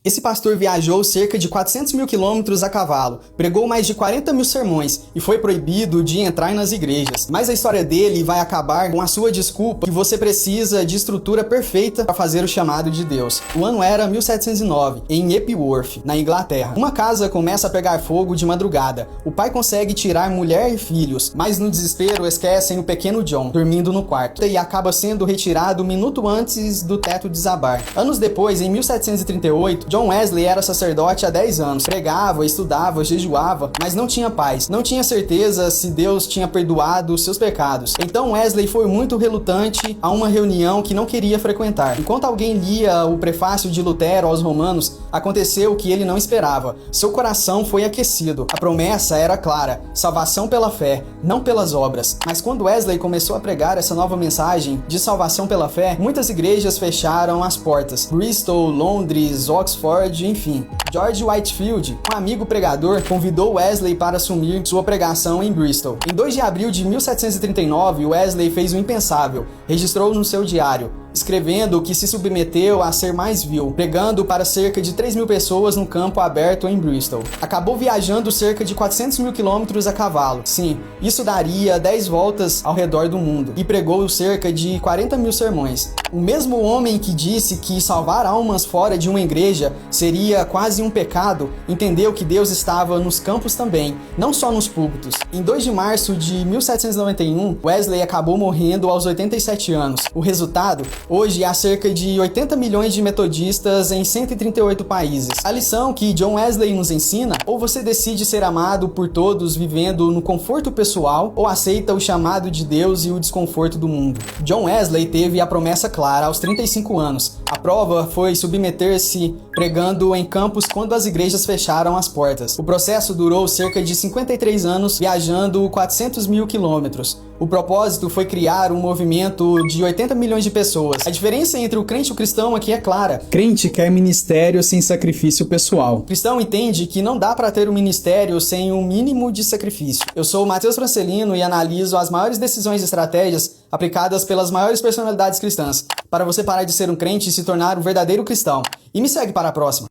Esse pastor viajou cerca de 400 mil quilômetros a cavalo, pregou mais de 40 mil sermões e foi proibido de entrar nas igrejas. Mas a história dele vai acabar com a sua desculpa que você precisa de estrutura perfeita para fazer o chamado de Deus. O ano era 1709, em Epworth, na Inglaterra. Uma casa começa a pegar fogo de madrugada. O pai consegue tirar mulher e filhos, mas no desespero esquecem o pequeno John, dormindo no quarto, e acaba sendo retirado um minuto antes do teto desabar. Anos depois, em 1738, John Wesley era sacerdote há 10 anos, pregava, estudava, jejuava, mas não tinha paz, não tinha certeza se Deus tinha perdoado os seus pecados. Então Wesley foi muito relutante a uma reunião que não queria frequentar. Enquanto alguém lia o prefácio de Lutero aos Romanos, aconteceu o que ele não esperava. Seu coração foi aquecido. A promessa era clara: salvação pela fé, não pelas obras. Mas quando Wesley começou a pregar essa nova mensagem de salvação pela fé, muitas igrejas fecharam as portas. Bristol, Londres, Oxford, enfim. George Whitefield, um amigo pregador, convidou Wesley para assumir sua pregação em Bristol. Em 2 de abril de 1739, Wesley fez o impensável. Registrou no seu diário, escrevendo que se submeteu a ser mais vil, pregando para cerca de 3 mil pessoas no campo aberto em Bristol. Acabou viajando cerca de 400 mil quilômetros a cavalo. Sim, isso daria 10 voltas ao redor do mundo, e pregou cerca de 40 mil sermões. O mesmo homem que disse que salvar almas fora de uma igreja seria quase um pecado, entendeu que Deus estava nos campos também, não só nos púlpitos. Em 2 de março de 1791, Wesley acabou morrendo aos 87 anos. O resultado? Hoje há cerca de 80 milhões de metodistas em 138 países. A lição que John Wesley nos ensina: ou você decide ser amado por todos vivendo no conforto pessoal, ou aceita o chamado de Deus e o desconforto do mundo. John Wesley teve a promessa clara aos 35 anos. A prova foi submeter-se pregando em campos quando as igrejas fecharam as portas. O processo durou cerca de 53 anos, viajando 400 mil quilômetros. O propósito foi criar um movimento de 80 milhões de pessoas. A diferença entre o crente e o cristão aqui é clara. Crente quer ministério sem sacrifício pessoal. O cristão entende que não dá para ter um ministério sem um mínimo de sacrifício. Eu sou o Matheus Francelino e analiso as maiores decisões e estratégias aplicadas pelas maiores personalidades cristãs, para você parar de ser um crente e se tornar um verdadeiro cristão. E me segue para a próxima.